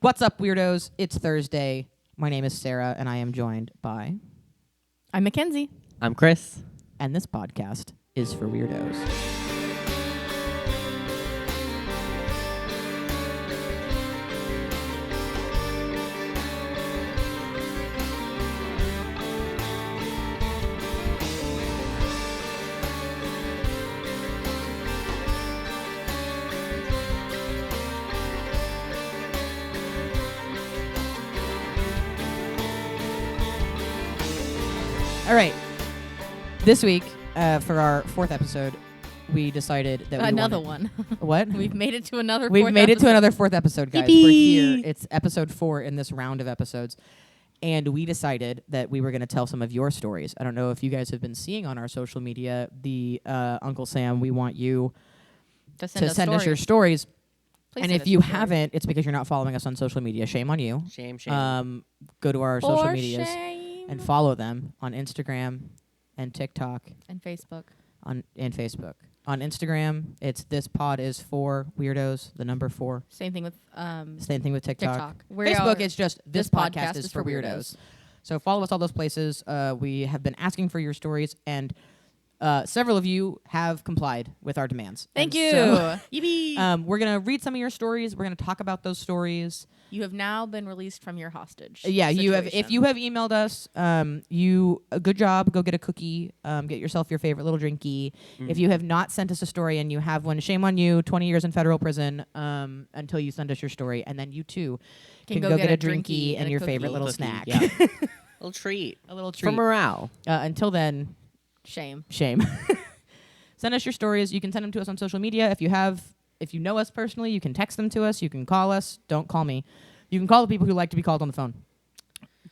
What's up, weirdos? It's Thursday. My name is Sarah, and I am joined by... I'm Mackenzie. I'm Chris. And this podcast is for weirdos. All right. This week, for our fourth episode, we decided that Another one. What? We've made it to another We've fourth made it to episode. another fourth episode, guys. Yippee. We're here. It's episode 4 in this round of episodes. And we decided that we were going to tell some of your stories. I don't know if you guys have been seeing on our social media, the Uncle Sam, we want you to to send us your stories. Please And send if us you your stories. haven't, it's because you're not following us on social media. Shame on you. Shame. Go to our social For medias shame. and follow them on Instagram and TikTok And Facebook. and Facebook. On Instagram, it's This Pod Is For Weirdos, the number 4. Same thing with Same thing with TikTok. TikTok. Facebook is just This Podcast Is For Weirdos. So follow us all those places. We have been asking for your stories, and several of you have complied with our demands. Thank And you. so, Yippee. we're going to read some of your stories. We're going to talk about those stories. You have now been released from your hostage. Yeah, you have. If situation. you have emailed us, a good job. Go get a cookie. Get yourself your favorite little drinky. If you have not sent us a story and you have one, shame on you. 20 years in federal prison until you send us your story, and then you too can go get a drinky and a your cookie. favorite little Cookie, snack. yeah. Little treat. A little For treat. morale. Until then, Shame. shame. Send us your stories. You can send them to us on social media. If you know us personally, you can text them to us. You can call us. Don't call me. You can call the people who like to be called on the phone.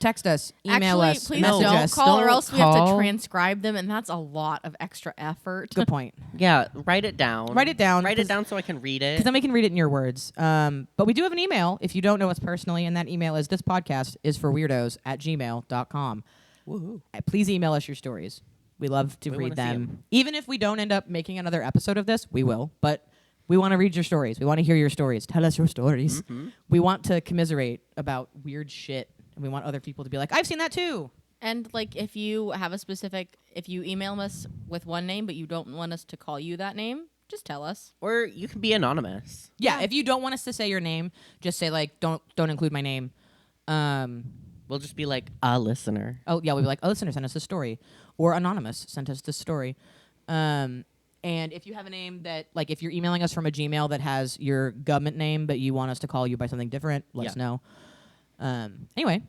Text us, email Actually, us, please message don't us. call, or Don't else we have to call. transcribe them, and that's a lot of extra effort. Good point. Yeah, write it down. Write it down. Write it down so I can read Because it. then we can read it in your words. But we do have an email if you don't know us personally, and that email is thispodcastisforweirdos@gmail.com. Woohoo. Please email us your stories. We love to We read wanna see them. Even if we don't end up making another episode of this, we will. But we want to read your stories. We want to hear your stories. Tell us your stories. Mhm. We want to commiserate about weird shit. And we want other people to be like, I've seen that too. And like, if you have if you email us with one name, but you don't want us to call you that name, just tell us. Or you can be anonymous. Yeah, Yeah. if you don't want us to say your name, just say like, don't include my name. We'll just be like a listener. Oh, yeah, we'll be like, a listener sent us this story. Or anonymous sent us this story. And if you have a name that, like, if you're emailing us from a Gmail that has your government name, but you want us to call you by something different, let us know. Anyway,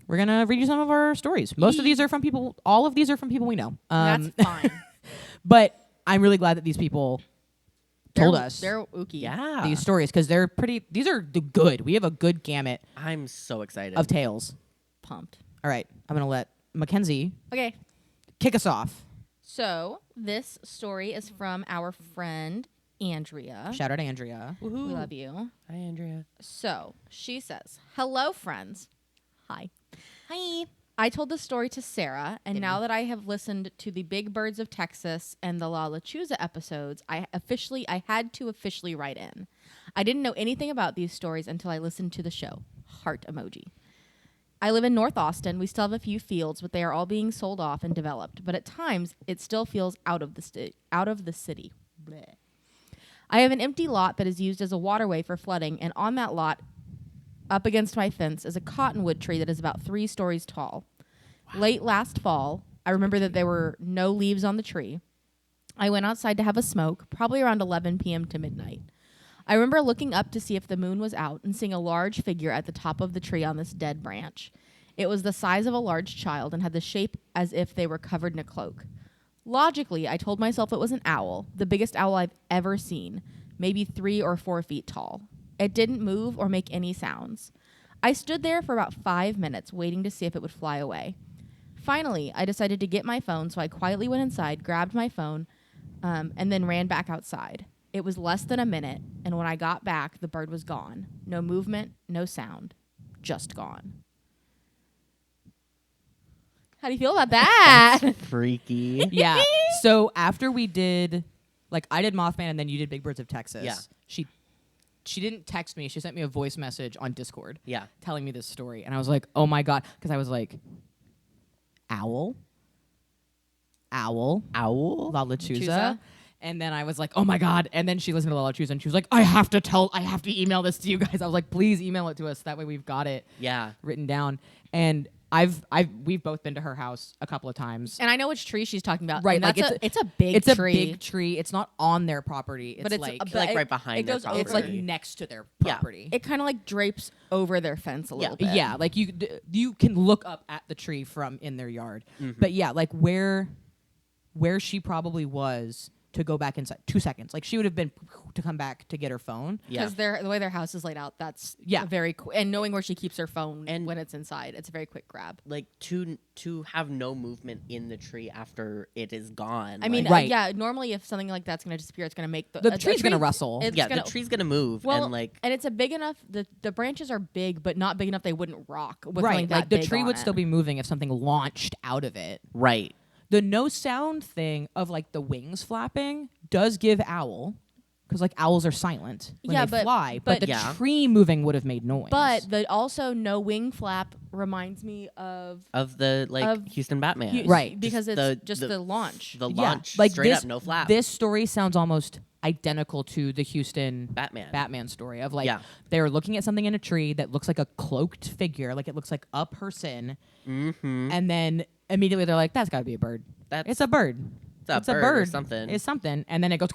we're going to read you some of our stories. Most of these are from people, all of these are from people we know. That's fine. But I'm really glad that these people told us They're ooky. Yeah. these stories, because these are good. We have a good gamut I'm so excited. of tales. Pumped. All right, I'm going to let Mackenzie Okay. kick us off. So this story is from our friend Andrea. Shout out Andrea. We love you. Hi, Andrea. So she says, "Hello, friends. Hi. Hi. I told this story to Sarah, and now that I have listened to the Big Birds of Texas and the La Lechuza episodes, I had to officially write in. I didn't know anything about these stories until I listened to the show. Heart emoji. I live in North Austin. We still have a few fields, but they are all being sold off and developed. But at times, it still feels out of the city. Bleh. I have an empty lot that is used as a waterway for flooding, and on that lot, up against my fence, is a cottonwood tree that is about 3 stories tall. Wow. Late last fall, I remember that there were no leaves on the tree. I went outside to have a smoke, probably around 11 p.m. to midnight. I remember looking up to see if the moon was out and seeing a large figure at the top of the tree on this dead branch. It was the size of a large child and had the shape as if they were covered in a cloak. Logically, I told myself it was an owl, the biggest owl I've ever seen, maybe 3 or 4 feet tall. It didn't move or make any sounds. I stood there for about 5 minutes waiting to see if it would fly away. Finally, I decided to get my phone, so I quietly went inside, grabbed my phone, and then ran back outside. It was less than a minute, and when I got back, the bird was gone. No movement, no sound, just gone. How do you feel about that? That's freaky. Yeah. So after we did, like, I did Mothman and then you did Big Birds of Texas. Yeah. She she didn't text me. She sent me a voice message on Discord. Yeah. Telling me this story. And I was like, oh my God. Because I was like, owl? La Lechuza? Lechuza? And then I was like, oh my God. And then she listened to La Lechuza and she was like, I have to email this to you guys. I was like, please email it to us. That way we've got it written down. And we've both been to her house a couple of times. And I know which tree she's talking about. Right, And like it's a big it's tree. a big tree. It's not on their property. It's But it's like, but right behind it their goes property. it's like next to their property. It kind of like drapes over their fence a little bit. Yeah, like you can look up at the tree from in their yard. But yeah, like where she probably was to go back inside 2 seconds. Like she would have been to come back to get her phone. Because the way their house is laid out, that's very quick. And knowing where she keeps her phone and when it's inside, it's a very quick grab. Like to have no movement in the tree after it is gone. I mean, Right. normally if something like that's going to disappear, it's going to make The tree's going to rustle. the tree's gonna move Well, and and it's a big enough. The branches are big, but not big enough they wouldn't rock. With Right, something like that the tree big would on still it. be moving if something launched out of it. right. The no sound thing of like the wings flapping does give owl, because like owls are silent when they fly, but the tree moving would have made noise. But the also no wing flap reminds me of the Houston Batman. Right. because it's just the launch. The launch, like straight this, up, no flap. This story sounds almost identical to the Houston Batman story of like they're looking at something in a tree that looks like a cloaked figure, like it looks like a person, and then immediately they're like, "That's got to be a bird. It's a bird. It's a bird or something. It's something." And then it goes.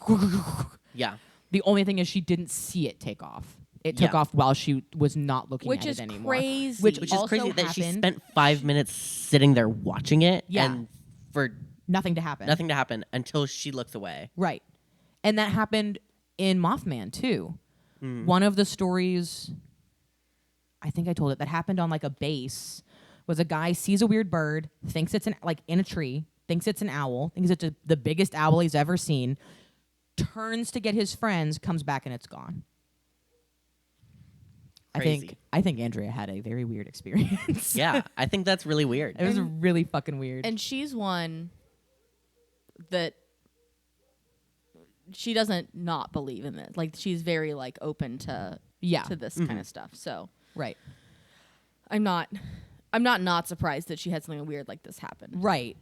Yeah. The only thing is she didn't see it take off. It took off while she was not looking at it anymore. Crazy. Which Which is also crazy that she happened- spent 5 minutes sitting there watching it and for nothing to happen. nothing to happen until she looks away. Right. And that happened in Mothman too. One of the stories, I think I told it, that happened on like a base was a guy sees a weird bird, thinks it's in a tree, thinks it's an owl, thinks it's the biggest owl he's ever seen, turns to get his friends, comes back and it's gone. Crazy. I think Andrea had a very weird experience. Yeah, I think that's really weird. It was really fucking weird. And she's one that she doesn't not believe in this. Like she's very like open to this kind of stuff. So right. I'm not surprised that she had something weird like this happen. Right.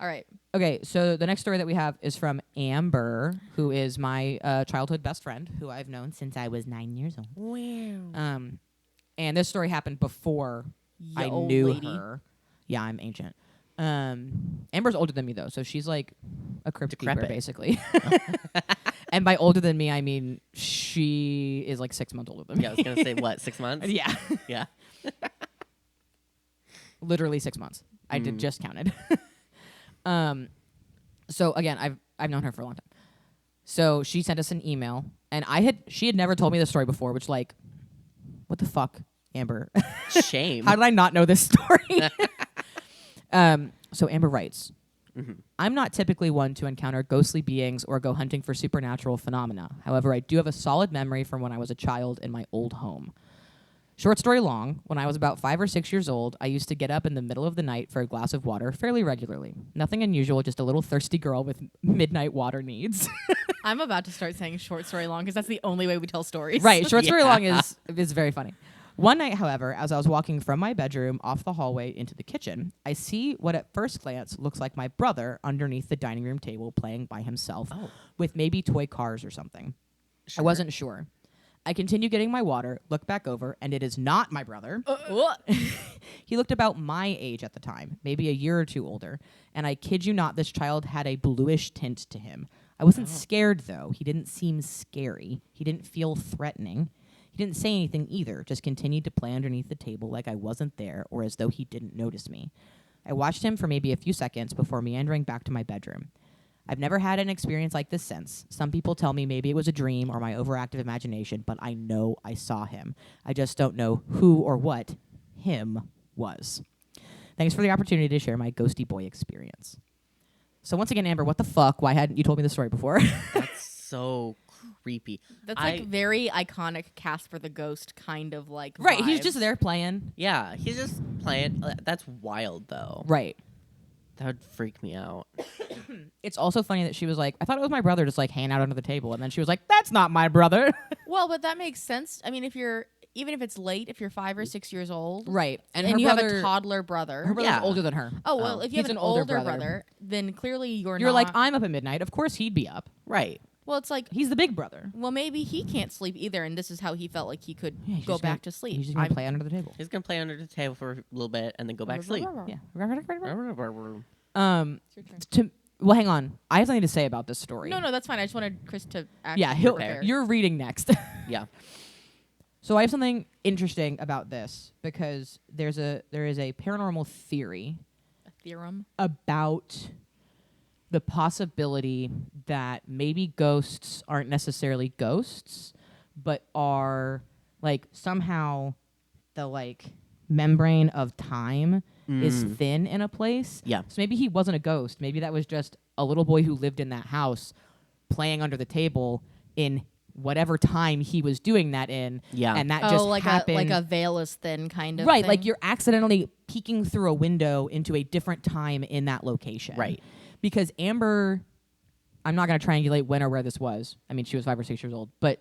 All right. Okay, so the next story that we have is from Amber, who is my childhood best friend, who I've known since I was 9 years old. Wow. And this story happened before I old knew lady. her. Yeah, I'm ancient. Amber's older than me though, so she's like a crypt keeper Decrepit. basically. And by older than me, I mean she is like 6 months older than me. Yeah, I was gonna say what, 6 months? Yeah, Yeah. literally 6 months. I did just counted. So again, I've known her for a long time. So she sent us an email, and she had never told me this story before, which like, what the fuck, Amber? Shame. How did I not know this story? So Amber writes, I'm not typically one to encounter ghostly beings or go hunting for supernatural phenomena. However, I do have a solid memory from when I was a child in my old home. Short story long, when I was about 5 or 6 years old, I used to get up in the middle of the night for a glass of water fairly regularly. Nothing unusual, just a little thirsty girl with midnight water needs. I'm about to start saying short story long because that's the only way we tell stories. Right, short story long is very funny. One night, however, as I was walking from my bedroom off the hallway into the kitchen, I see what at first glance looks like my brother underneath the dining room table playing by himself with maybe toy cars or something. I wasn't sure. I continue getting my water, look back over, and it is not my brother. He looked about my age at the time, maybe a year or two older, and I kid you not, this child had a bluish tint to him. I wasn't scared, though. He didn't seem scary. He didn't feel threatening. He didn't say anything either, just continued to play underneath the table like I wasn't there or as though he didn't notice me. I watched him for maybe a few seconds before meandering back to my bedroom. I've never had an experience like this since. Some people tell me maybe it was a dream or my overactive imagination, but I know I saw him. I just don't know who or what him was. Thanks for the opportunity to share my ghosty boy experience. So once again, Amber, what the fuck? Why hadn't you told me the story before? That's so creepy. That's like very iconic Casper the Ghost kind of like Right, he's vibes. just there playing. Yeah, he's just playing. That's wild, though. Right. That would freak me out. It's also funny that she was like, I thought it was my brother just like hanging out under the table. And then she was like, that's not my brother. Well, but that makes sense. I mean, even if it's late, if you're 5 or 6 years old, Right. and her you brother, have a toddler brother. Her brother's Yeah. older than her. Oh, well, if you have He's an an older older brother. brother, then clearly you're You're not. like, I'm up at midnight. Of course he'd be up. Right. Well, it's like, He's the big brother. well, maybe he can't sleep either, and this is how he felt like he could Yeah, he's go just back gonna- to sleep. He's just going to play under the table. He's going to play under the table for a little bit and then go back to sleep. Yeah. It's your turn. Well, hang on. I have something to say about this story. No, that's fine. I just wanted Chris to actually Yeah, be prepared. you're reading next. Yeah. So I have something interesting about this because there is a paranormal theory a theorem. about the possibility that maybe ghosts aren't necessarily ghosts, but are like somehow the like membrane of time is thin in a place. Yeah. So maybe he wasn't a ghost. Maybe that was just a little boy who lived in that house playing under the table in whatever time he was doing that in. Yeah. And that just like happened. a veil is thin kind of Right, thing. like you're accidentally peeking through a window into a different time in that location. Right. Because Amber, I'm not going to triangulate when or where this was. I mean, she was 5 or 6 years old, but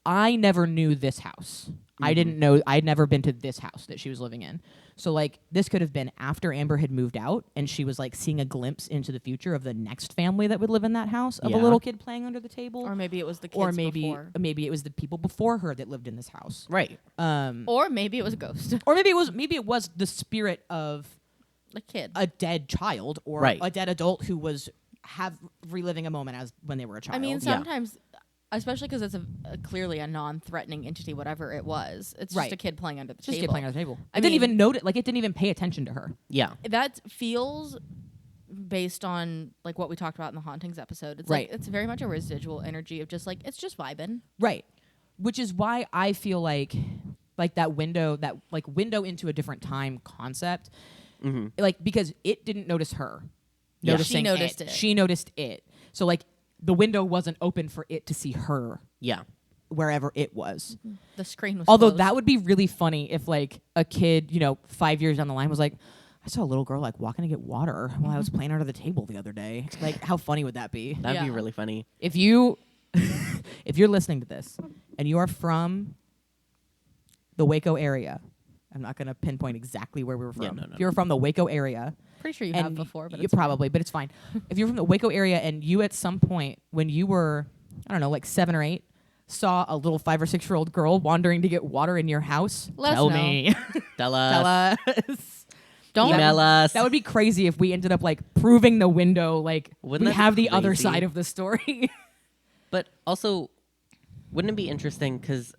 I never knew this house. I didn't know, I'd never been to this house that she was living in. So, like, this could have been after Amber had moved out and she was, like, seeing a glimpse into the future of the next family that would live in that house of a Yeah. little kid playing under the table. or maybe it was the kids Or maybe before. maybe it was the people before her that lived in this house. Right. Or maybe it was a ghost. Or maybe it was the spirit of a kid. a dead child or Right. a dead adult who was reliving a moment as when they were a child. I mean, Yeah. sometimes, especially because it's clearly a non-threatening entity, whatever it was. It's Right. just a kid playing under the just table. get playing on the table. I I didn't mean- even note it. Like, it didn't even pay attention to her. Yeah. That feels, based on like what we talked about in the hauntings episode, it's Right. like it's very much a residual energy of just like it's just vibing. Right. Which is why I feel like that window into a different time concept, like, because it didn't notice her. Yeah. Noticing She noticed it. She noticed it. So, like, the window wasn't open for it to see her Yeah. wherever it was. The screen was Although closed. that would be really funny if, like, a kid, 5 years down the line was like, I saw a little girl, like, walking to get water while I was playing under the table the other day. Like, how funny would that be? That'd be Yeah. really funny. If you if you're listening to this and you are from the Waco area, I'm not going to pinpoint exactly where we were from. Yeah, no. If you're from the Waco area, pretty sure you and have before, but you it's fine. probably, but it's fine. If you're from the Waco area and you at some point when you were, I don't know, like 7 or 8, saw a little 5 or 6 year old girl wandering to get water in your house, Let us tell know. me. Tell us. Tell us. Don't Email us. That would be crazy if we ended up like proving the window. Like, Wouldn't we that be have the other crazy? side of the story. But also, wouldn't it be interesting? Because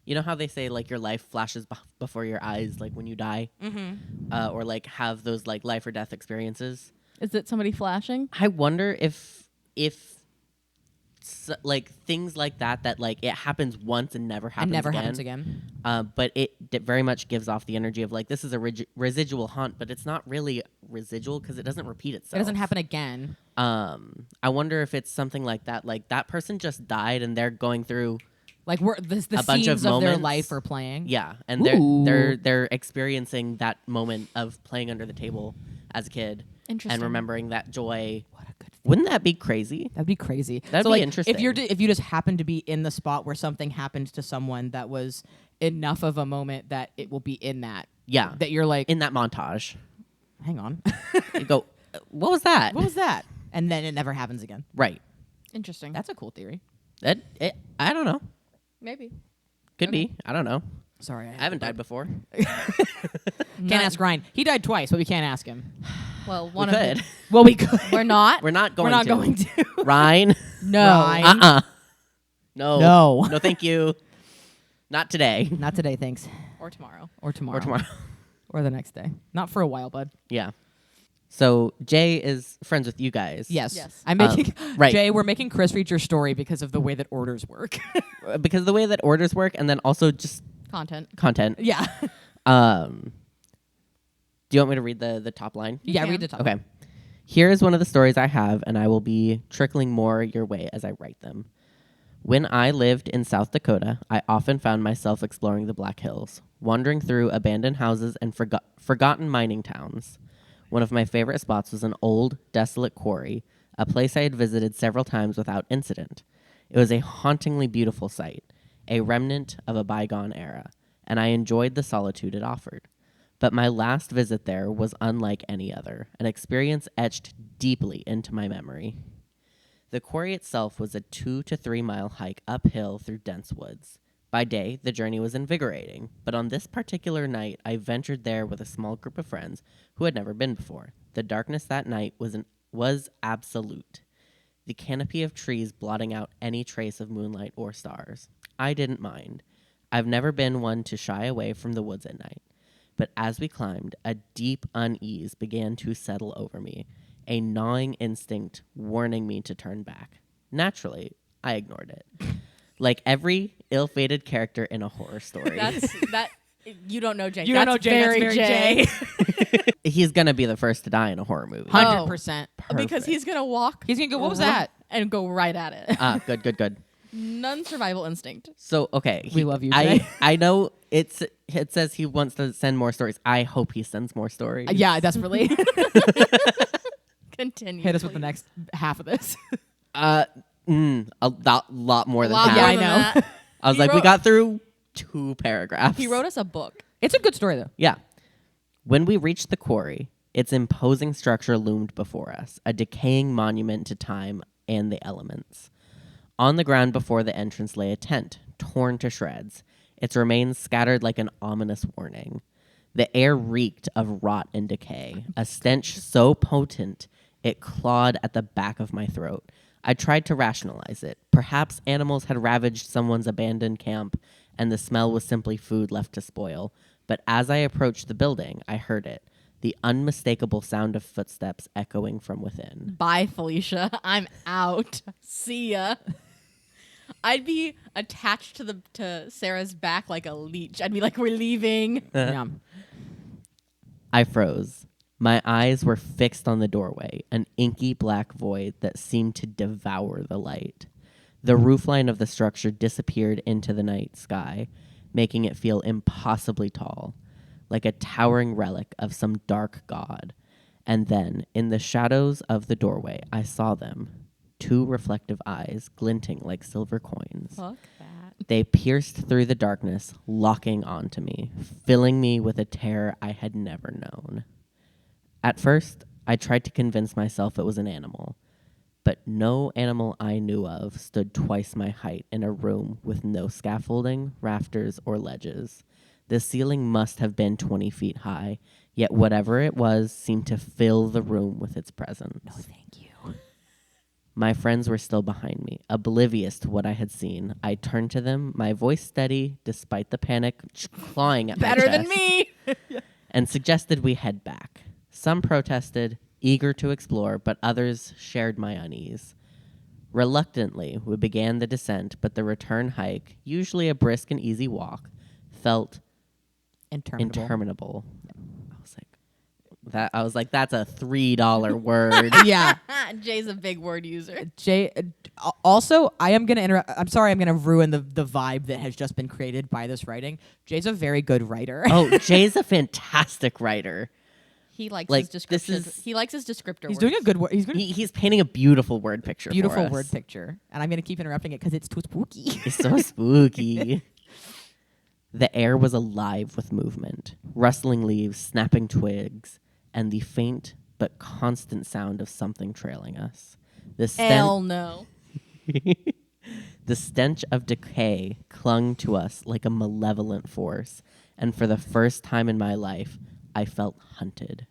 you know how they say like your life flashes before your eyes, like when you die, or like have those like life or death experiences. Is it somebody flashing? I wonder if like things like that like it happens once and never happens. And never happens again. But it very much gives off the energy of like this is a residual haunt, but it's not really residual because it doesn't repeat itself. It doesn't happen again. I wonder if it's something like that. Like that person just died and they're going through, Like we're the A bunch scenes of of their moments. life are playing. yeah, and Ooh. they're experiencing that moment of playing under the table as a kid Interesting. and remembering that joy. What a good thing. Wouldn't that be crazy? That'd be crazy. That'd so be like, interesting. If you just happen to be in the spot where something happened to someone that was enough of a moment that it will be in that. Yeah, That you're like, in that montage, hang on, you go, what was that? what was that? And then it never happens again. Right. Interesting. That's a cool theory. I don't know. Maybe. Could be. I don't know. Sorry, I haven't died before. Can't ask Ryan. He died twice, but we can't ask him. Well, We one of could. the, Well, we could. we're not. We're not going We're not to. going to. Ryan. No. Ryan. No. No. No, thank you. Not today. Not today, thanks. Or tomorrow. Or tomorrow. Or tomorrow. Or the next day. Not for a while, bud. Yeah. So Jay is friends with you guys. Yes. Yes. I'm making right. Jay, we're making Chris read your story because of the way that orders work. Because of the way that orders work and then also just Content. content. yeah. Do you want me to read the top line? Yeah, can. read the top. Okay. Here is one of the stories I have, and I will be trickling more your way as I write them. When I lived in South Dakota, I often found myself exploring the Black Hills, wandering through abandoned houses and forgotten mining towns. One of my favorite spots was an old, desolate quarry, a place I had visited several times without incident. It was a hauntingly beautiful sight, a remnant of a bygone era, and I enjoyed the solitude it offered. But my last visit there was unlike any other, an experience etched deeply into my memory. The quarry itself was a 2 to 3 mile hike uphill through dense woods. By day, the journey was invigorating, but on this particular night, I ventured there with a small group of friends who had never been before. The darkness that night was absolute, the canopy of trees blotting out any trace of moonlight or stars. I didn't mind. I've never been one to shy away from the woods at night. But as we climbed, a deep unease began to settle over me, a gnawing instinct warning me to turn back. Naturally, I ignored it. Like every ill-fated character in a horror story. You don't know Jay. You don't know Jay. That's very Jay. He's going to be the first to die in a horror movie. 100%. Because he's going to walk. He's going to go, what was that? And go right at it. Good. None survival instinct. So, okay. We love you, Jay. I know it says he wants to send more stories. I hope he sends more stories. Yeah, desperately. Continue. Hit us with the next half of this. A lot more than Lot half. more I than know. that. I was like, we got through 2 paragraphs. He wrote us a book. It's a good story, though. Yeah. When we reached the quarry, its imposing structure loomed before us, a decaying monument to time and the elements. On the ground before the entrance lay a tent, torn to shreds, its remains scattered like an ominous warning. The air reeked of rot and decay, a stench so potent it clawed at the back of my throat. I tried to rationalize it. Perhaps animals had ravaged someone's abandoned camp, and the smell was simply food left to spoil. But as I approached the building, I heard it, the unmistakable sound of footsteps echoing from within. Bye, Felicia. I'm out. See ya. I'd be attached to Sarah's back like a leech. I'd be like, we're leaving. Yeah. I froze. My eyes were fixed on the doorway, an inky black void that seemed to devour the light. The roofline of the structure disappeared into the night sky, making it feel impossibly tall, like a towering relic of some dark god. And then, in the shadows of the doorway, I saw them, 2 reflective eyes glinting like silver coins. Fuck that. They pierced through the darkness, locking onto me, filling me with a terror I had never known. At first, I tried to convince myself it was an animal, but no animal I knew of stood twice my height in a room with no scaffolding, rafters, or ledges. The ceiling must have been 20 feet high, yet whatever it was seemed to fill the room with its presence. No, thank you. My friends were still behind me, oblivious to what I had seen. I turned to them, my voice steady, despite the panic clawing at my chest. Better than me. And suggested we head back. Some protested, eager to explore, but others shared my unease. Reluctantly, we began the descent, but the return hike, usually a brisk and easy walk, felt interminable. I was like, that's a $3 word. Yeah. Jay's a big word user. Jay. Also, I am going to interrupt. I'm sorry, I'm going to ruin the vibe that has just been created by this writing. Jay's a very good writer. Oh, Jay's a fantastic writer. He likes Like, his this descriptions. is- He likes his descriptor. He's words. doing a good work. He's painting a beautiful word picture. Beautiful for us. word picture. And I'm going to keep interrupting it because it's too spooky. It's so spooky. The air was alive with movement, rustling leaves, snapping twigs, and the faint but constant sound of something trailing us. Hell no. The stench of decay clung to us like a malevolent force, and for the first time in my life, I felt hunted.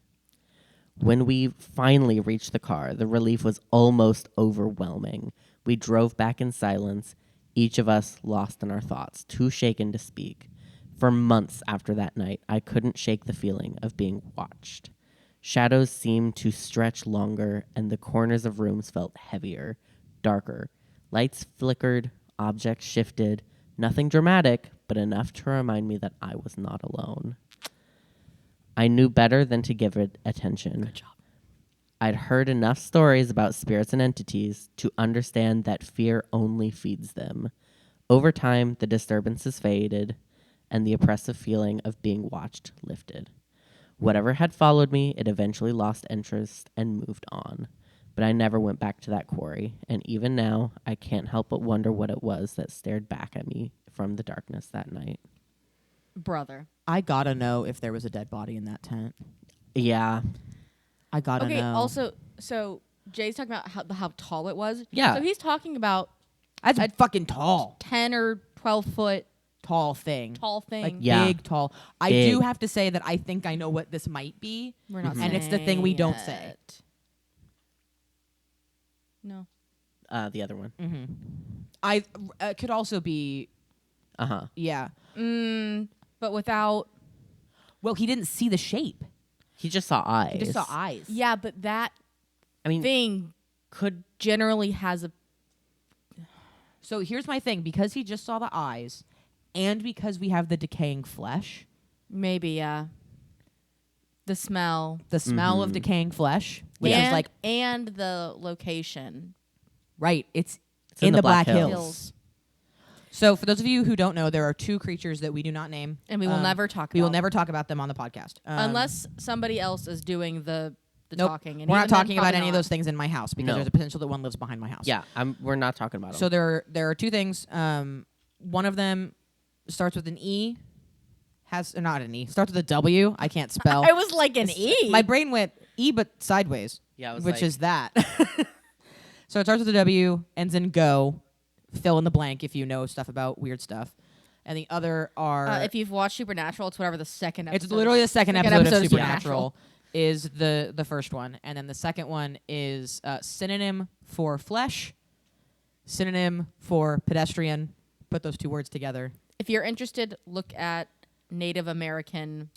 When we finally reached the car, the relief was almost overwhelming. We drove back in silence, each of us lost in our thoughts, too shaken to speak. For months after that night, I couldn't shake the feeling of being watched. Shadows seemed to stretch longer, and the corners of rooms felt heavier, darker. Lights flickered, objects shifted. Nothing dramatic, but enough to remind me that I was not alone. I knew better than to give it attention. Good job. I'd heard enough stories about spirits and entities to understand that fear only feeds them. Over time, the disturbances faded, and the oppressive feeling of being watched lifted. Whatever had followed me, it eventually lost interest and moved on. But I never went back to that quarry, and even now, I can't help but wonder what it was that stared back at me from the darkness that night. Brother. I gotta know if there was a dead body in that tent. Yeah. I gotta Okay, know. also, so Jay's talking about how tall it was. Yeah. So he's talking about That's fucking tall. 10 or 12 foot Tall thing. tall thing. Like Yeah. big, tall. I Big. do have to say that I think I know what this might be. We're not And it's the thing we saying don't say. it. No. The other one. Mm-hmm. I could also be, Uh-huh. yeah. But without... Well, he didn't see the shape. He just saw eyes. He just saw eyes. Yeah, but that I mean, thing could... generally has a... So here's my thing. Because he just saw the eyes, and because we have the decaying flesh, Maybe, yeah. The smell. the smell of Mhm. decaying flesh, which and, is like, and the location. right, it's It's in the Black Hills. Hills. So for those of you who don't know, there are two creatures that we do not name. And we will never talk about We will never talk about them on the podcast. unless somebody else is doing the nope, talking. And we're not even then, talking about probably any of not. those things in my house because No. there's a potential that one lives behind my house. Yeah, we're not talking about them. So there are two things. One of them starts with an E. Not an E. Starts with a W. I can't spell. I was like an E. My brain went E but sideways. Yeah, I was which like- is that. So it starts with a W, ends in go. Fill in the blank if you know stuff about weird stuff. And the other are if you've watched Supernatural, it's whatever the second episode. it's literally the second episode of of Supernatural is the first one, and then the second one is synonym for flesh, synonym for pedestrian. Put those two words together. If you're interested, look at Native American.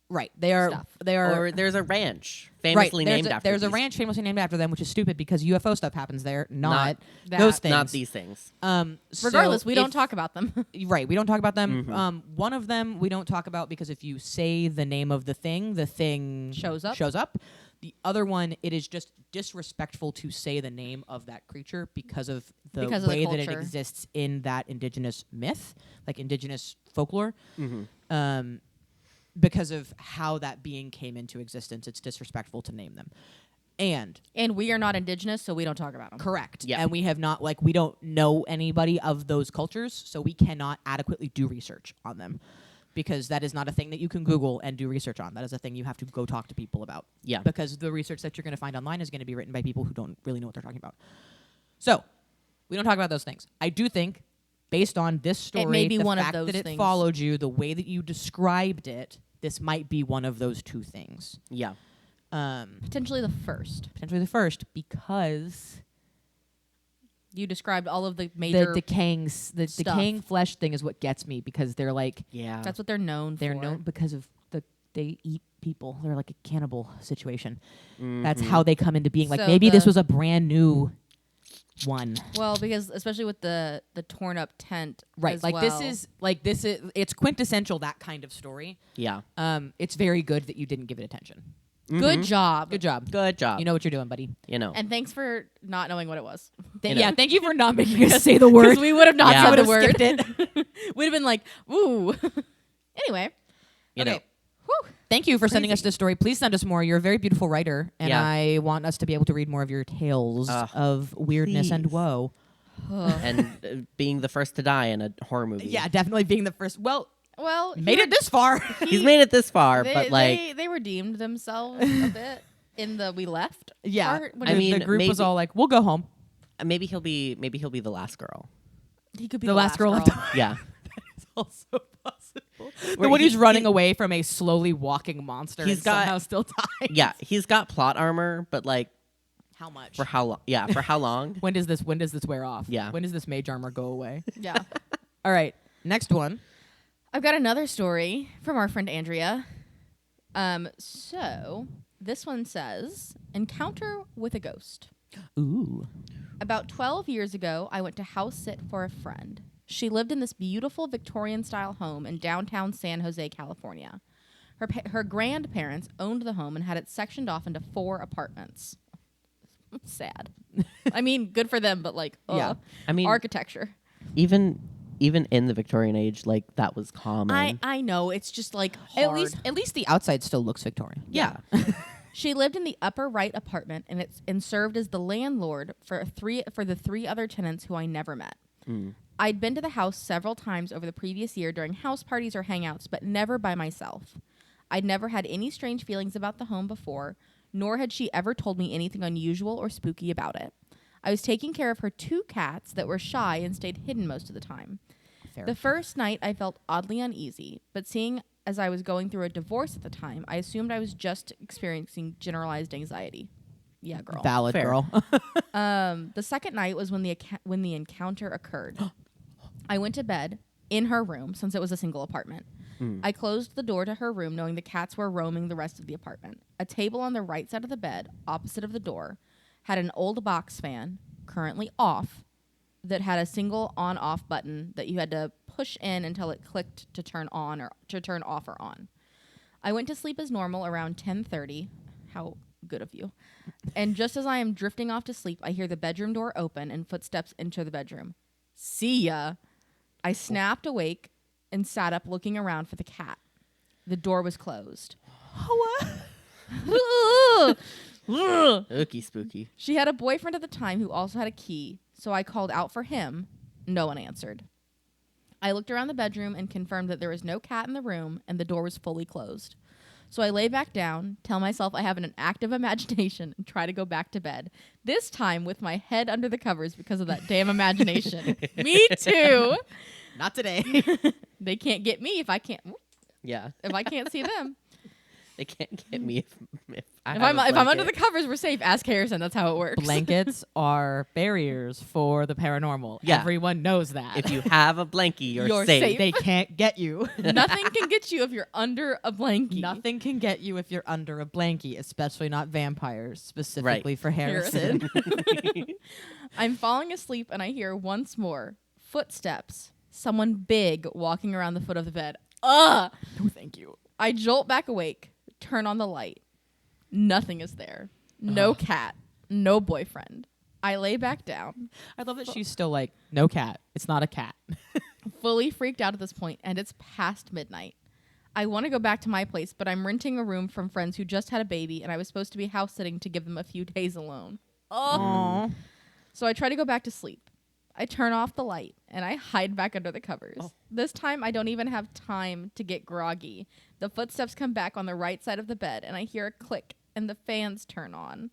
Right. They are. Stuff. They are. Or there's a ranch Right. famously There's named a, after there's a these- ranch famously named after them, which is stupid because UFO stuff happens there, not that. those things. Not these things. Regardless, So we don't if- talk about them. Right, we don't talk about them. Mhm. One of them we don't talk about because if you say the name of the thing Shows up. Shows up. The other one, it is just disrespectful to say the name of that creature because of the Because of the way that it culture. exists in that indigenous myth, like indigenous folklore. Mm-hmm. Because of how that being came into existence, it's disrespectful to name them. And And we are not indigenous, so we don't talk about them. correct. Yeah. And we have not, we don't know anybody of those cultures, so we cannot adequately do research on them because that is not a thing that you can Google and do research on. That is a thing you have to go talk to people about. Yeah. Because the research that you're going to find online is going to be written by people who don't really know what they're talking about. So, we don't talk about those things. I do think, based on this story, may be the one of fact those that it things. followed you, the way that you described it, this might be one of those two things. Yeah. Potentially the first. Potentially the first, because You described all of the major. the decaying stuff. decaying flesh thing is what gets me because they're like Yeah. That's what they're known they're for. known because of they eat people. They're like a cannibal situation. Mhm. That's how they come into being. Like So maybe this the- was a brand new one. Well, because especially with the torn up tent. Right. as Like well. this is it's quintessential that kind of story. Yeah. It's very good that you didn't give it attention. Good Mhm. job. Good job. Good job. You know what you're doing, buddy. You know. And thanks for not knowing what it was. You know. Yeah, thank you for not making us say the word. We would have not Yeah. said the Would've word. skipped We'd have been like, ooh. Anyway. You know. Okay. Thank you for sending us Crazy. this story. Please send us more. You're a very beautiful writer, and Yeah. I want us to be able to read more of your tales of weirdness and please. woe. And being the first to die in a horror movie. Yeah, definitely being the first. Well, Well, made it this far. He's made it this far, They, but like, they redeemed themselves a bit in the we left Yeah, part. When I the, mean, the group was maybe- all like, "We'll go home." maybe he'll be the last girl. he could be The last girl left. Yeah. It's also possible. The Where one who's he- running he- away from a slowly walking monster He's and got- somehow still dies. Yeah, he's got plot armor, but like How much? for how long? Yeah, for how long? When does this wear off? Yeah. When does this mage armor go away? Yeah. All right. Next one. I've got another story from our friend Andrea. So this one says, Encounter with a Ghost. Ooh. About 12 years ago, I went to house sit for a friend. She lived in this beautiful Victorian-style home in downtown San Jose, California. Her grandparents owned the home and had it sectioned off into 4 apartments. Sad. I mean, good for them, but like, Yeah. ugh. I mean, Architecture. even even in the Victorian age, like that was common. I know. It's just like hard. At least the outside still looks Victorian. yeah. She lived in the upper right apartment and served as the landlord for the 3 other tenants who I never met. I'd been to the house several times over the previous year during house parties or hangouts, but never by myself. I'd never had any strange feelings about the home before, nor had she ever told me anything unusual or spooky about it. I was taking care of her 2 cats that were shy and stayed hidden most of the time. Fair. The first night I felt oddly uneasy, but seeing as I was going through a divorce at the time, I assumed I was just experiencing generalized anxiety. Yeah, girl. Valid, Fair. girl. The second night was when the encounter occurred. I went to bed in her room since it was a single apartment. I closed the door to her room knowing the cats were roaming the rest of the apartment. A table on the right side of the bed, opposite of the door, had an old box fan, currently off, that had a single on-off button that you had to push in until it clicked to turn on or to turn off or on. I went to sleep as normal around 10:30. How good of you. And just as I am drifting off to sleep, I hear the bedroom door open and footsteps enter the bedroom. See ya. I snapped awake and sat up looking around for the cat. The door was closed. Ookie spooky. She had a boyfriend at the time who also had a key, so I called out for him. No one answered. I looked around the bedroom and confirmed that there was no cat in the room and the door was fully closed. So I lay back down, tell myself I have an active imagination, and try to go back to bed. This time with my head under the covers because of that damn imagination. Me too. Not today. They can't get me if I can't Yeah. see them. They can't get me if If I'm under the covers, we're safe. Ask Harrison. That's how it works. Blankets are barriers for the paranormal. Yeah. Everyone knows that. If you have a blankie, you're You're safe. safe. They can't get you. Nothing can get you if you're under a blankie. Nothing can get you if you're under a blankie, especially not vampires, specifically for Harrison. I'm falling asleep and I hear once more footsteps. Someone big walking around the foot of the bed. Ugh! No, thank you. I jolt back awake, turn on the light. Nothing is there. No cat. No boyfriend. I lay back down. I love that she's still like, no cat. It's not a cat. Fully freaked out at this point, and it's past midnight. I want to go back to my place, but I'm renting a room from friends who just had a baby, and I was supposed to be house sitting to give them a few days alone. Aww. So I try to go back to sleep. I turn off the light, and I hide back under the covers. Oh. This time, I don't even have time to get groggy. The footsteps come back on the right side of the bed, and I hear a click, and the fans turn on.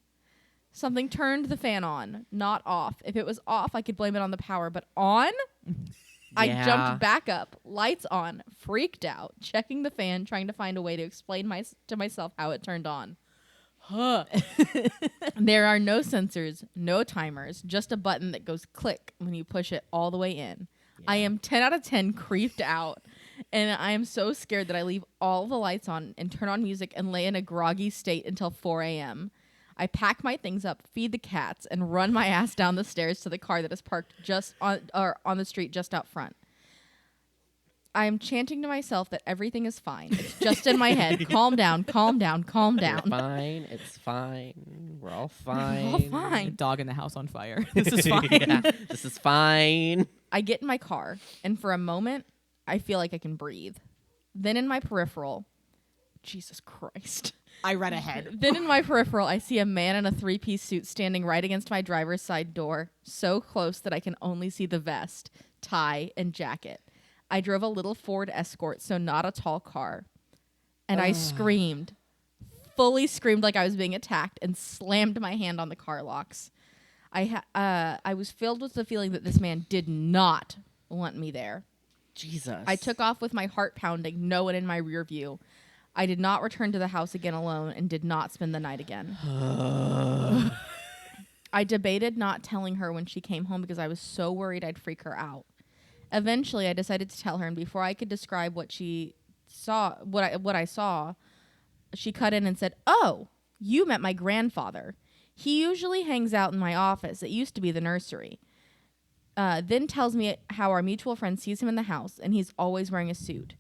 Something turned the fan on, not off. If it was off, I could blame it on the power, but on? I Yeah. jumped back up, lights on, freaked out, checking the fan, trying to find a way to explain to myself how it turned on. Huh. There are no sensors, no timers, just a button that goes click when you push it all the way in. Yeah. I am 10 out of 10 creeped out, and I am so scared that I leave all the lights on and turn on music and lay in a groggy state until 4 a.m. I pack my things up, feed the cats, and run my ass down the stairs to the car that is parked just on the street just out front. I am chanting to myself that everything is fine. It's just in my head. Calm down, calm down, calm down. We're fine. It's fine. We're all fine. We're all fine. Dog in the house on fire. This is fine. Yeah, this is fine. I get in my car, and for a moment, I feel like I can breathe. Then in my peripheral, Jesus Christ. I read ahead. Then in my peripheral, I see a man in a 3-piece suit standing right against my driver's side door, so close that I can only see the vest, tie, and jacket. I drove a little Ford Escort, so not a tall car. And I screamed, fully screamed like I was being attacked, and slammed my hand on the car locks. I was filled with the feeling that this man did not want me there. Jesus. I took off with my heart pounding, no one in my rear view. I did not return to the house again alone and did not spend the night again. I debated not telling her when she came home because I was so worried I'd freak her out. Eventually, I decided to tell her, and before I could describe what she saw, what I saw, she cut in and said, "Oh, you met my grandfather. He usually hangs out in my office. It used to be the nursery." Then tells me how our mutual friend sees him in the house, and he's always wearing a suit.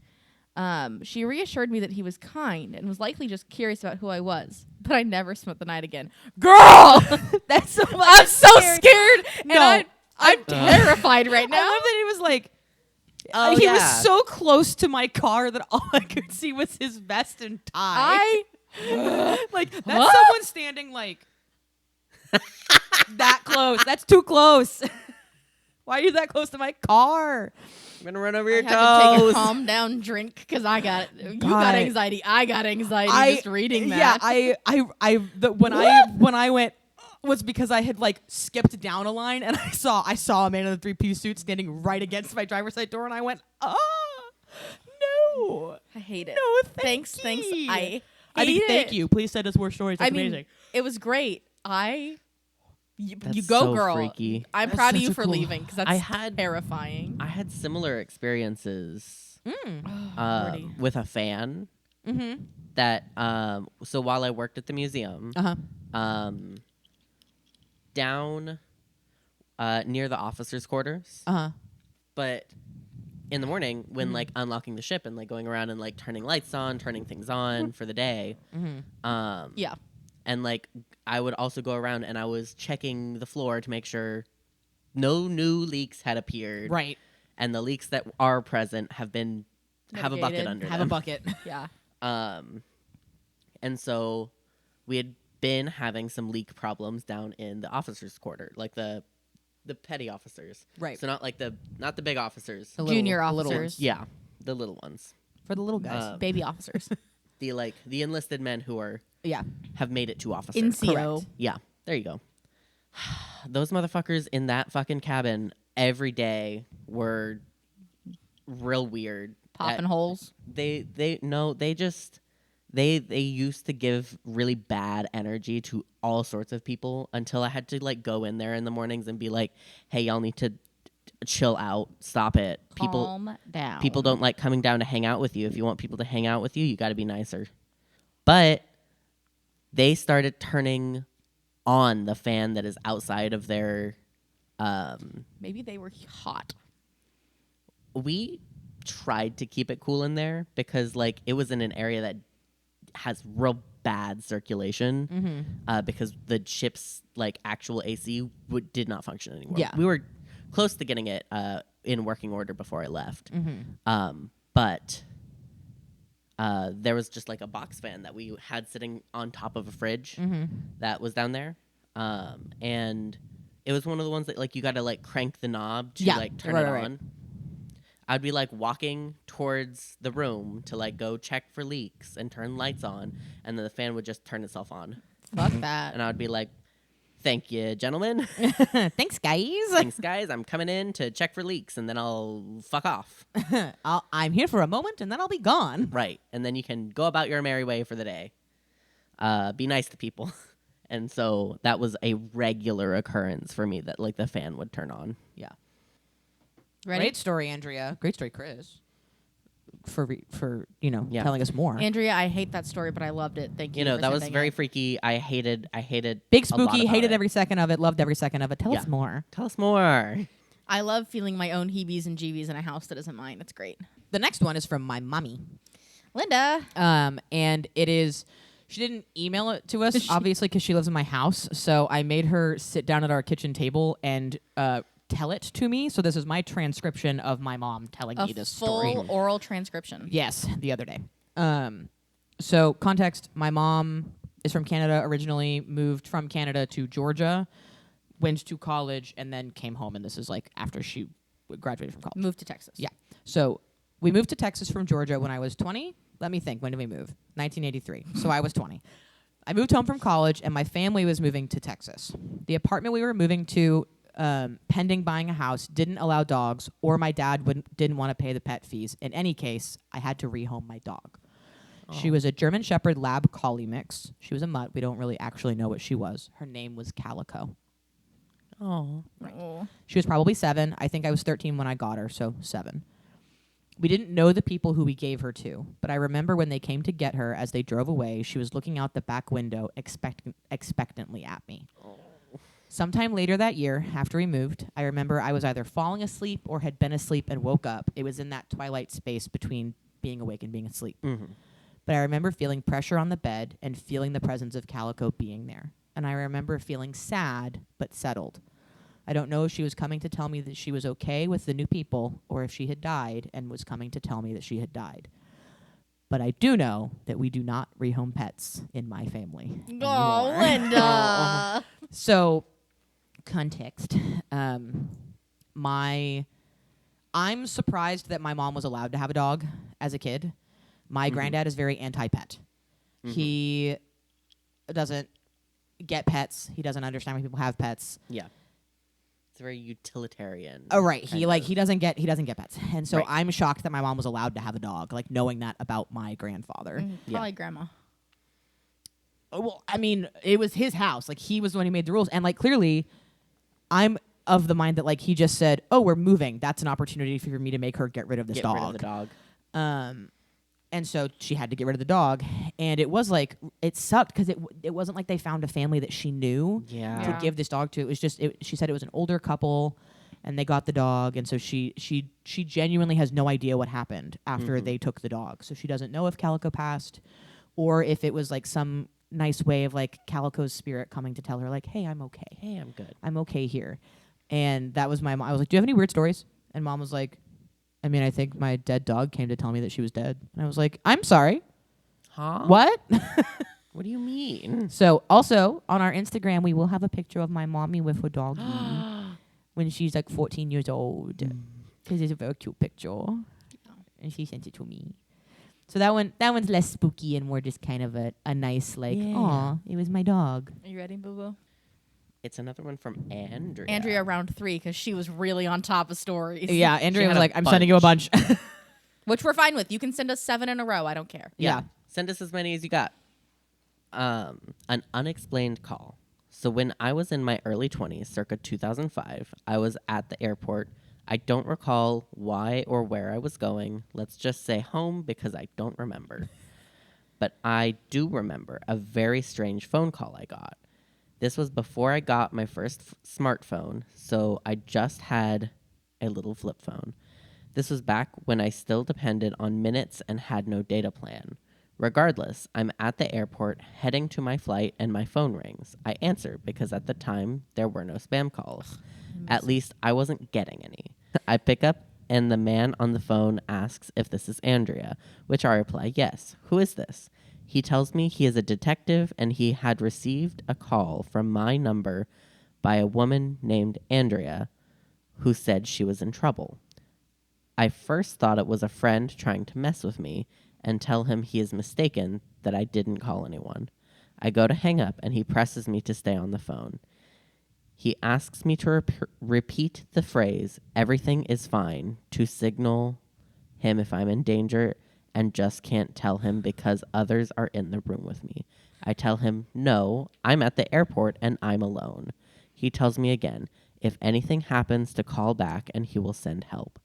She reassured me that he was kind and was likely just curious about who I was, but I never spent the night again. Girl, That's so I'm so scared, No. and I'm terrified right now. I love that he was like, Oh, he yeah. was so close to my car that all I could see was his vest and tie. Like that's someone standing like that close. That's too close. Why are you that close to my car? I'm gonna run over I your had to take a toes. calm down drink because I got you God. got anxiety. I got anxiety just reading that. Yeah, when I went was because I had like skipped down a line and I saw a man in a 3-piece suit standing right against my driver's side door and I went, no. I hate it. No, thanks. I mean, hate thank it. you. Please send us more stories. That's amazing. It was great. You That's go, so girl. freaky. I'm That's proud of such you a for cool- leaving because that's terrifying. I had similar experiences Lordy. with a fan Mm-hmm. that so while I worked at the museum, down near the officers' quarters. But in the morning, when like unlocking the ship and like going around and like turning lights on, turning things on for the day, Yeah. and like I would also go around and I was checking the floor to make sure no new leaks had appeared, Right. and the leaks that are present have been have a bucket Mitigated. under Have them. a bucket. Yeah. And so we had been having some leak problems down in the officers' quarter, like the petty officers. Right. So not the big officers. The Junior the little officers. ones. Yeah, the little ones. For the little guys. Baby officers. The enlisted men who Yeah. have made it to officers. NCO. Correct. Yeah, there you go. Those motherfuckers in that fucking cabin every day were real weird. Popping holes. They used to give really bad energy to all sorts of people until I had to like go in there in the mornings and be like, hey, y'all need to chill out, stop it. Calm down. People don't like coming down to hang out with you. If you want people to hang out with you, you got to be nicer. But they started turning on the fan that is outside of their Maybe they were hot. we tried to keep it cool in there because like it was in an area that has real bad circulation because the ship's like actual AC did not function anymore. Yeah. We were close to getting it in working order before I left. But there was just like a box fan that we had sitting on top of a fridge that was down there. And it was one of the ones that like you got to like crank the knob to like turn it on. I'd be like walking towards the room to like go check for leaks and turn lights on, and then the fan would just turn itself on. Fuck that. And I would be like, "Thank you, gentlemen. Thanks, guys. Thanks, guys. I'm coming in to check for leaks, and then I'll fuck off." I'm here for a moment, and then I'll be gone. Right, and then you can go about your merry way for the day. Be nice to people. And so that was a regular occurrence for me that like the fan would turn on. Yeah. Ready? Great story, Andrea. Great story, Chris. For Yeah. telling us more. Andrea, I hate that story, but I loved it. Thank you. for That was sending very it. freaky. I hated Big a lot spooky. about Hated it. every second of it. Loved every second of it. Tell Yeah. us more. Tell us more. I love feeling my own heebies and jeebies in a house that isn't mine. It's great. The next one is from my mommy. Lynda. And it is. She didn't email it to us, obviously, because she lives in my house. So I made her sit down at our kitchen table and tell it to me. So this is my transcription of my mom telling me this story. Full oral transcription. Yes, the other day. So context: my mom is from Canada originally, moved from Canada to Georgia, went to college, and then came home. And this is like after she graduated from college. Moved to Texas. Yeah. So we moved to Texas from Georgia when I was 20. Let me think. When did we move? 1983. So I was 20. I moved home from college, and my family was moving to Texas. The apartment we were moving to, pending buying a house, didn't allow dogs, or my dad didn't want to pay the pet fees. In any case, I had to rehome my dog. She was a German Shepherd Lab Collie mix. She was a mutt. We don't really actually know what she was. Her name was Calico. Oh. Oh. She was probably 7. I think I was 13 when I got her, so 7. We didn't know the people who we gave her to, but I remember when they came to get her, as they drove away, she was looking out the back window expectantly at me. Sometime later that year, after we moved, I remember I was either falling asleep or had been asleep and woke up. It was in that twilight space between being awake and being asleep. But I remember feeling pressure on the bed and feeling the presence of Calico being there. And I remember feeling sad but settled. I don't know if she was coming to tell me that she was okay with the new people or if she had died and was coming to tell me that she had died. But I do know that we do not rehome pets in my family Oh, anymore. Lynda. So, context. I'm surprised that my mom was allowed to have a dog as a kid. My granddad is very anti-pet. He doesn't get pets. He doesn't understand why people have pets. Yeah. It's very utilitarian. Oh, right. He kind of. doesn't get pets. And so Right. I'm shocked that my mom was allowed to have a dog, like knowing that about my grandfather. Probably grandma. Well, I mean, it was his house. Like, he was the one who made the rules. And, like, clearly, I'm of the mind that, like, he just said, oh, we're moving. That's an opportunity for me to make her get rid of this Get dog. rid of the dog. And so she had to get rid of the dog. And it was, like, it sucked because it wasn't like they found a family that she knew Yeah. to give this dog to. It was just, she said it was an older couple, and they got the dog. And so she genuinely has no idea what happened after they took the dog. So she doesn't know if Calico passed or if it was, like, some nice way of, like, Calico's spirit coming to tell her, like, hey, I'm okay. Hey, I'm good. I'm okay here. And that was my mom. I was like, do you have any weird stories? And mom was like, I mean, I think my dead dog came to tell me that she was dead. And I was like, I'm sorry. Huh? What? What do you mean? So also on our Instagram, we will have a picture of my mommy with her doggy when she's like 14 years old. Because it's a very cute picture. And she sent it to me. So that one's less spooky and more just kind of a nice, like, Yeah. aw, it was my dog. Are you ready, Boo Boo? It's another one from Andrea. Andrea round 3 because she was really on top of stories. Yeah, Andrea had was a like, I'm sending you a bunch. Which we're fine with. You can send us 7 in a row. I don't care. Yeah. Send us as many as you got. An unexplained call. So when I was in my early 20s, circa 2005, I was at the airport. I don't recall why or where I was going. Let's just say home because I don't remember. But I do remember a very strange phone call I got. This was before I got my first smartphone, so I just had a little flip phone. This was back when I still depended on minutes and had no data plan. Regardless, I'm at the airport heading to my flight and my phone rings. I answer because at the time there were no spam calls. At least I wasn't getting any. I pick up and the man on the phone asks if this is Andrea, which I reply, yes. Who is this? He tells me he is a detective and he had received a call from my number by a woman named Andrea who said she was in trouble. I first thought it was a friend trying to mess with me and tell him he is mistaken that I didn't call anyone. I go to hang up and he presses me to stay on the phone. He asks me to repeat the phrase, everything is fine, to signal him if I'm in danger and just can't tell him because others are in the room with me. I tell him, no, I'm at the airport and I'm alone. He tells me again, if anything happens to call back and he will send help.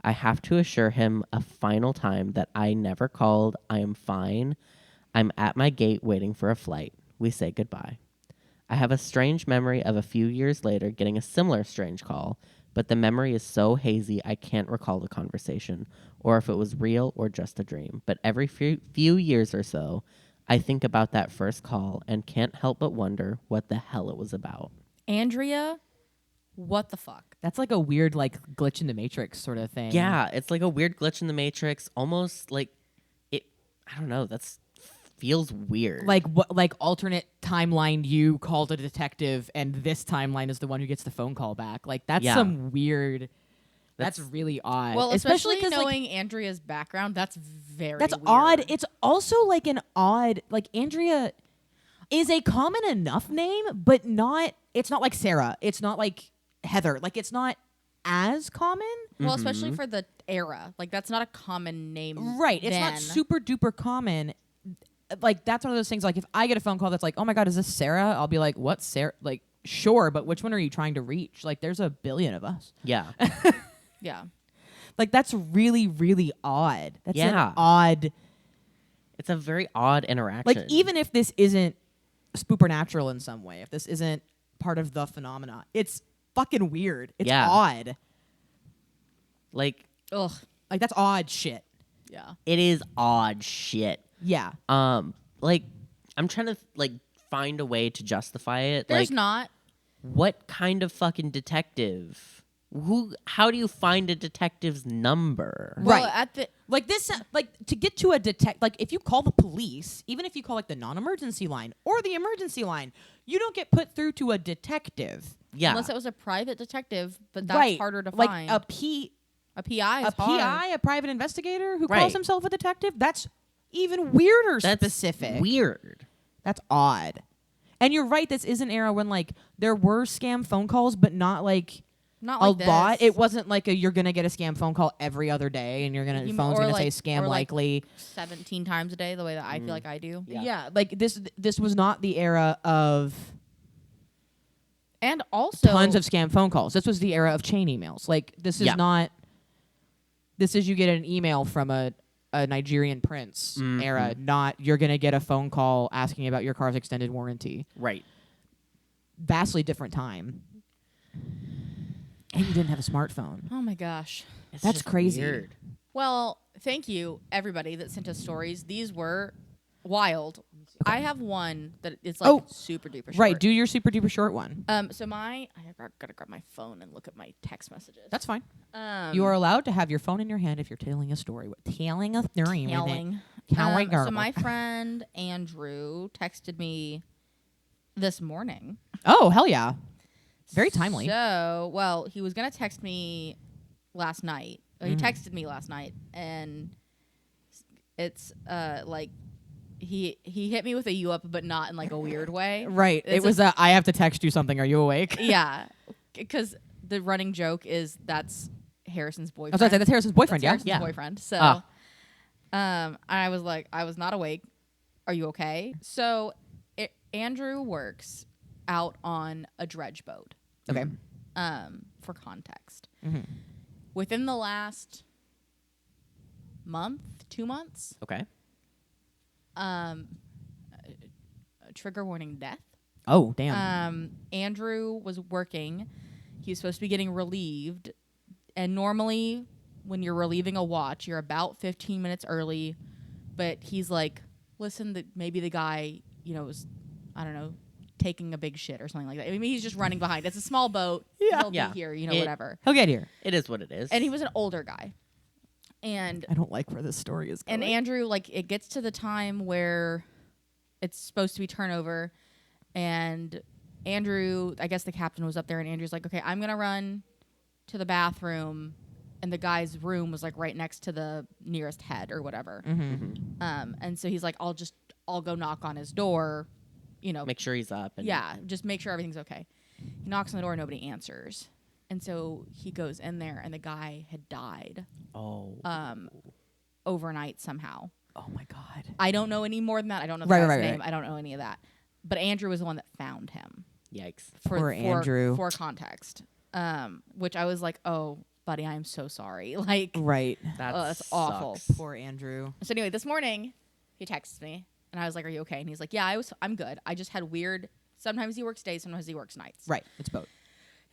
I have to assure him a final time that I never called, I am fine. I'm at my gate waiting for a flight. We say goodbye. I have a strange memory of a few years later getting a similar strange call, but the memory is so hazy I can't recall the conversation, or if it was real or just a dream. But every few years or so, I think about that first call and can't help but wonder what the hell it was about. Andrea, what the fuck? That's like a weird, like, glitch in the Matrix sort of thing. Yeah, it's like a weird glitch in the Matrix, almost like it, I don't know, that's feels weird. Like what? Like alternate timeline, you called a detective, and this timeline is the one who gets the phone call back. Like that's some weird. That's really odd. Well, especially because knowing Andrea's background, that's very that's weird. odd. It's also like an odd. Like Andrea is a common enough name, but not. It's not like Sarah. It's not like Heather. Like it's not as common. Well, especially for the era. Like that's not a common name. Right. It's not super duper common. Like that's one of those things. Like if I get a phone call that's like, "Oh my God, is this Sarah?" I'll be like, "What, Sarah?" Like, sure, but which one are you trying to reach? Like, there's a billion of us. Yeah. Yeah. Like that's really, really odd. That's an Yeah. odd. It's a very odd interaction. Like even if this isn't supernatural in some way, if this isn't part of the phenomena, it's fucking weird. It's odd. Like, Ugh. Like that's odd shit. Yeah. it is odd shit. Yeah. Like I'm trying to like find a way to justify it. There's like, not. what kind of fucking detective? How do you find a detective's number? Well, Right. at the Like this, like to get to a like if you call the police, even if you call like the non-emergency line or the emergency line, you don't get put through to a detective. Yeah. unless it was a private detective, but that's Right. harder to like find. a PI is hard. PI, a private investigator who Right. calls himself a detective. That's even weirder That's specific. weird. That's odd. And you're right. This is an era when like there were scam phone calls, but not like Not a like lot. this. It wasn't like you're gonna get a scam phone call every other day, and you're gonna You- phone's or gonna like- say scam or like likely. 17 times a day, the way that I feel like I do. Yeah. Yeah, like this was not the era of And also tons of scam phone calls. This was the era of chain emails. Like this is Yeah. not. This is you get an email from a Nigerian prince era, not you're gonna get a phone call asking about your car's extended warranty. Right. Vastly different time. And you didn't have a smartphone. Oh my gosh. It's That's just crazy. Weird. Well, thank you everybody that sent us stories. These were wild. I have one that is like Oh, super duper short. Right, do your super duper short one. So I gotta grab my phone and look at my text messages. That's fine. Um, You are allowed to have your phone in your hand if you're telling a story. Telling a story. yelling. So my friend Andrew texted me this morning. Oh, hell yeah. Very timely. So, well, he was gonna text me last night. He texted me last night, and it's like he hit me with a "you up," but not in like a weird way. Right. It's It was I have to text you something. Are you awake? Yeah, because the running joke is that's Harrison's I was boyfriend. going to say, that's Harrison's boyfriend, That's yeah? Harrison's boyfriend. So, Ah. I was like, I was not awake. Are you okay? So, Andrew works out on a dredge boat. Okay. For context, Mm-hmm. within the last month, 2 months, Okay. a trigger warning death. Oh, damn. Andrew was working. He was supposed to be getting relieved. And normally, when you're relieving a watch, you're about 15 minutes early. But he's like, listen, maybe the guy, was, I don't know, taking a big shit or something like that. I mean, he's just running behind. It's a small boat. Yeah. He'll Yeah. be here, It- whatever. He'll get here. It is what it is. And he was an older guy. And I don't like where this story is going. And Andrew, like, it gets to the time where it's supposed to be turnover. And Andrew, I guess the captain was up there, and Andrew's like, okay, I'm going to run to the bathroom. And the guy's room was, like, right next to the nearest head or whatever. And so he's like, I'll go knock on his door, Make sure he's up. And yeah, just make sure everything's okay. He knocks on the door, nobody answers. And so he goes in there, and the guy had died Oh. overnight somehow. Oh, my God. I don't know any more than that. I don't know the Right, guy's right, name. right. I don't know any of that. But Andrew was the one that found him. Yikes. Poor Andrew. For context. Which I was like, oh, buddy, I'm so sorry. Like, Right. that's awful. sucks. Poor Andrew. so anyway, this morning he texts me, and I was like, are you okay? And he's like, yeah, I'm good. I just had weird. Sometimes he works days, sometimes he works nights. Right. It's both.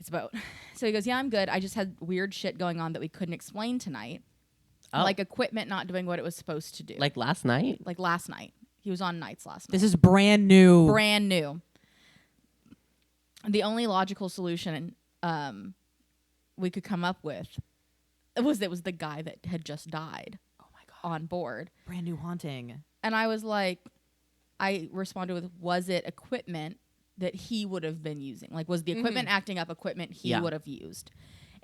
It's a boat. So he goes, yeah, I'm good. I just had weird shit going on that we couldn't explain tonight. Oh. Like equipment not doing what it was supposed to do. Like last night? Like last night. He was on nights last night. This is brand new. Brand new. The only logical solution we could come up with was the guy that had just died Oh, my God. on board. Brand new haunting. And I was like, I responded with, was it equipment that he would have been using? Like, was the equipment acting up equipment he Yeah. would have used?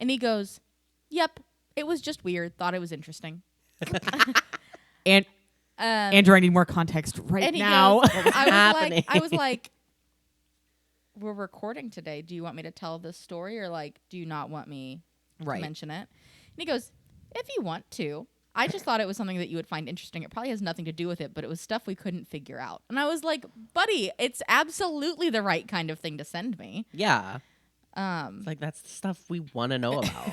And he goes, yep, it was just weird. Thought it was interesting. And Andrew, I need more context right And he now. goes, happening? I was like, we're recording today. Do you want me to tell this story, or like, do you not want me to Right. mention it? And he goes, if you want to. I just thought it was something that you would find interesting. It probably has nothing to do with it, but it was stuff we couldn't figure out. And I was like, buddy, it's absolutely the right kind of thing to send me. Yeah. It's like that's the stuff we want to know about.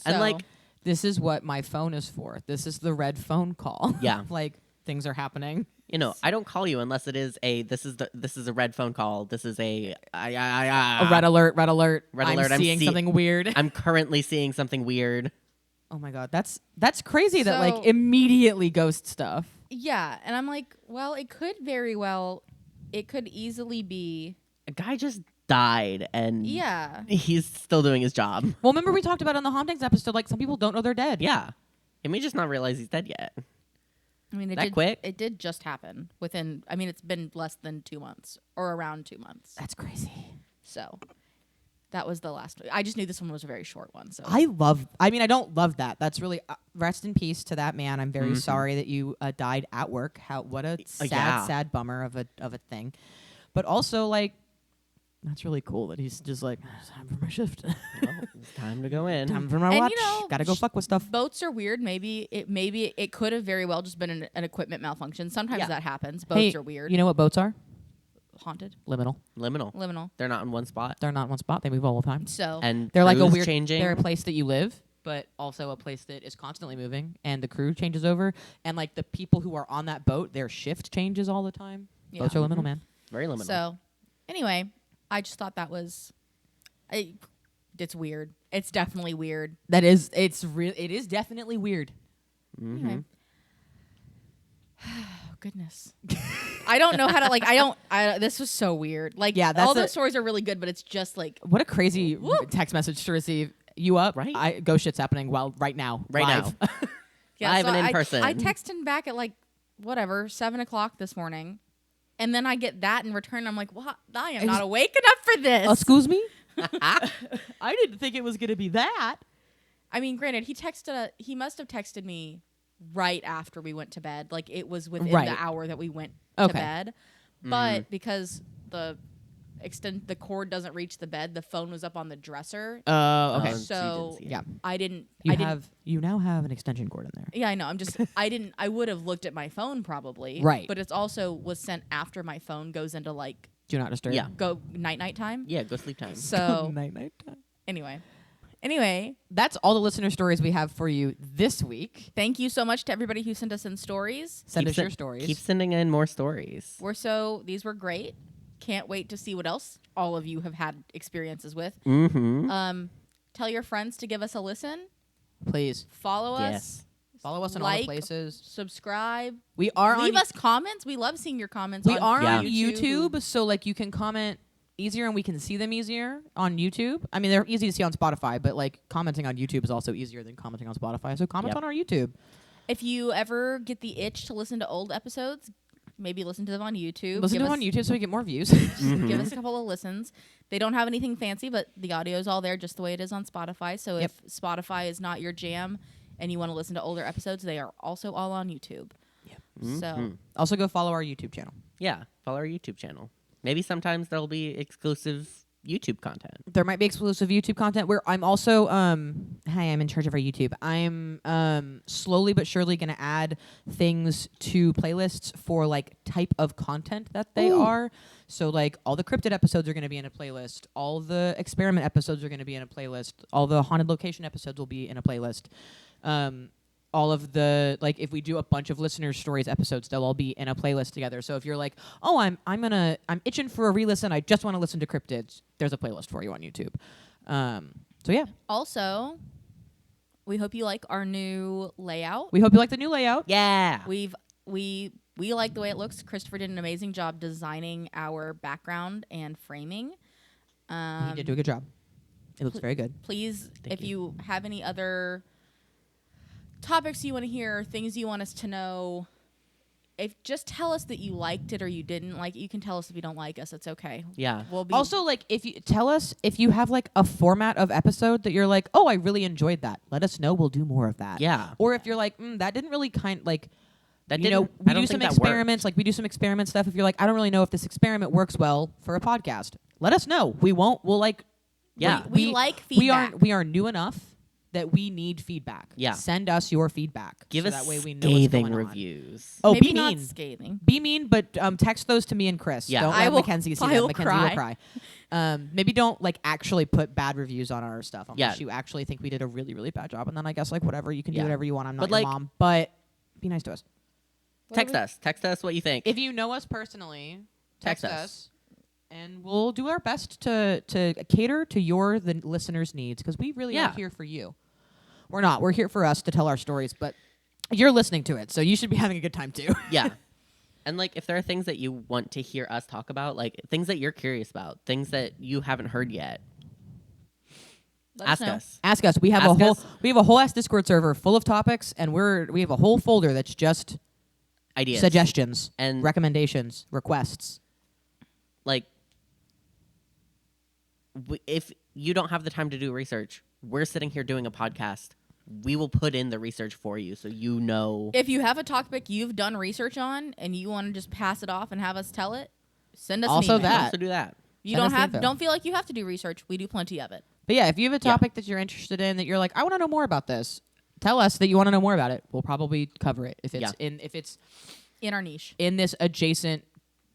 And So- like, This is what my phone is for. This is the red phone call. Yeah. Like, things are happening. I don't call you unless it is this is a red phone call. This is a A red alert, red alert. Red I'm alert, I'm seeing see- something weird. I'm currently seeing something weird. Oh my God. That's crazy that So- like immediately ghost stuff. yeah. And I'm like, well, it could easily be. A guy just died and Yeah. he's still doing his job. Well, remember we talked about on the hauntings episode, like some people don't know they're dead. Yeah. He may just not realize he's dead yet. I mean, Quick? It did just happen within. I mean, it's been less than 2 months or around 2 months. That's crazy. So that was the last. I just knew this one was a very short one. So I mean, I don't love that. That's really rest in peace to that man. I'm very sorry that you died at work. What a sad bummer of a thing. But also, like, that's really cool that he's just like, it's time for my shift. Well, it's time to go in. Time for my watch. Gotta go fuck with stuff. boats are weird. Maybe it could have very well just been an equipment malfunction. Sometimes Yeah. that happens. Boats are weird. You know what boats are? Haunted. Liminal. Liminal. They're not in one spot. They're not in one spot. They move all the time. So And They're like a crew's weird. changing. They're a place that you live, but also a place that is constantly moving, and the crew changes over, and like the people who are on that boat, their shift changes all the time. Yeah. Boats are liminal, man. Very liminal. So anyway, I just thought that was. It's weird. It's definitely weird. That is. It is definitely weird. Anyway. Oh, goodness. I don't know how to this was so weird. Like, Yeah, that's all those stories are really good, but it's just like What a crazy Woo. text message to receive. You up? Right. Ghost shit's happening right now. Right live. now. Live and in I person. I texted him back at 7:00 this morning, and then I get that in return. I'm like, what? I am not awake enough for this. Excuse me? I didn't think it was going to be that. I mean, granted, he must have texted me right after we went to bed. Like, it was within Right. the hour that we went Okay. to bed. But because the cord doesn't reach the bed, the phone was up on the dresser. Okay. So you So didn't see it. Yeah. I didn't. You now have an extension cord in there. Yeah, I know. I would have looked at my phone probably. Right. But it's also was sent after my phone goes into Do not disturb. Yeah. go night time. Yeah, go sleep time. So night time. anyway, That's all the listener stories we have for you this week. thank you so much to everybody who sent us in stories. Send Keep us your stories. Keep sending in more stories. These were great. Can't wait to see what else all of you have had experiences with. Mm-hmm. Tell your friends to give us a listen. Please Follow us. Yes. follow us in all the Like, places. Subscribe. We are Leave on. us comments. We love seeing your comments. We on are Yeah. on YouTube, so like you can comment easier and we can see them easier on YouTube. I mean, they're easy to see on Spotify, but like commenting on YouTube is also easier than commenting on Spotify. So comment Yep. on our YouTube. If you ever get the itch to listen to old episodes, maybe listen to them on YouTube. Listen Give to them on us- YouTube so we get more views. Give us a couple of listens. They don't have anything fancy, but the audio is all there just the way it is on Spotify. So Yep. if Spotify is not your jam and you want to listen to older episodes, they are also all on YouTube. So Also, go follow our YouTube channel. Yeah, follow our YouTube channel. Maybe sometimes there'll be exclusive YouTube content. There might be exclusive YouTube content where I'm also I'm in charge of our YouTube. I'm slowly but surely going to add things to playlists for like type of content that they are. So like all the cryptid episodes are going to be in a playlist. All the experiment episodes are going to be in a playlist. All the haunted location episodes will be in a playlist. All of the like if we do a bunch of listener stories episodes, they'll all be in a playlist together. So if you're like, oh, I'm itching for a re-listen, I just want to listen to cryptids, there's a playlist for you on YouTube. So yeah, also, we hope you like our new layout. we hope you like the new layout. Yeah. We like the way it looks. Christopher did an amazing job designing our background and framing. He did do a good job. It looks very good. Please, Thank if you have any other topics you want to hear, things you want us to know, just tell us that you liked it or you didn't like it. You can tell us if you don't like us. It's okay. Yeah. We'll be Also, like if you tell us if you have like a format of episode that you're like, oh, I really enjoyed that. Let us know. We'll do more of that. Yeah. Or if you're like, that didn't really That you know, didn't- I we don't do think some that experiments. Like we do some experiment stuff. If you're like, I don't really know if this experiment works well for a podcast, let us know. We won't. We'll like. Yeah. We like feedback. We are new enough that we need feedback. Yeah. Send us your feedback. Give so us that way we know what's scathing going on. reviews. Oh, maybe be not mean. scathing. Be mean, but text those to me and Chris. Yeah. Don't I let will- Mackenzie see I them. will Mackenzie will cry. Maybe don't like actually put bad reviews on our stuff unless you actually think we did a really, really bad job. And then I guess like whatever, you can do whatever you want. I'm not But, your like- mom, but be nice to us. Text us. Text us what you think. If you know us personally, text Text us. us. And we'll do our best to cater to the listeners' needs because we really are here for you. We're not. We're here for us to tell our stories, but you're listening to it, so you should be having a good time too. Yeah. And like, if there are things that you want to hear us talk about, like things that you're curious about, things that you haven't heard yet, ask us. Ask us. We have a whole ass Discord server full of topics, and we have a whole folder that's just Ideas, suggestions, and recommendations, requests. Like, if you don't have the time to do research, we're sitting here doing a podcast. We will put in the research for you, so you know. If you have a topic you've done research on and you want to just pass it off and have us tell it, send us Also an email. that. Also do that. You Send us the info. don't feel like you have to do research. We do plenty of it. But yeah, if you have a topic that you're interested in, that you're like, I want to know more about this, tell us that you want to know more about it. We'll probably cover it if it's in our niche, in this adjacent,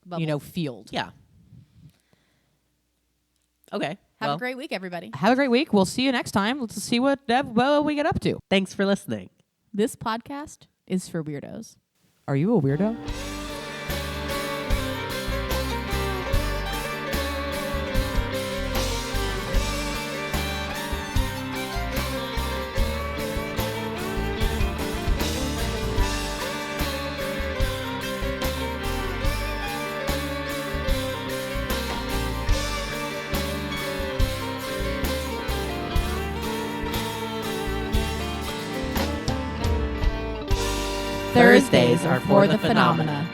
bubble. Field. Yeah. Okay. Have a great week, everybody. Have a great week. We'll see you next time. Let's see what we get up to. Thanks for listening. This podcast is for weirdos. Are you a weirdo? Thursdays are for the phenomena.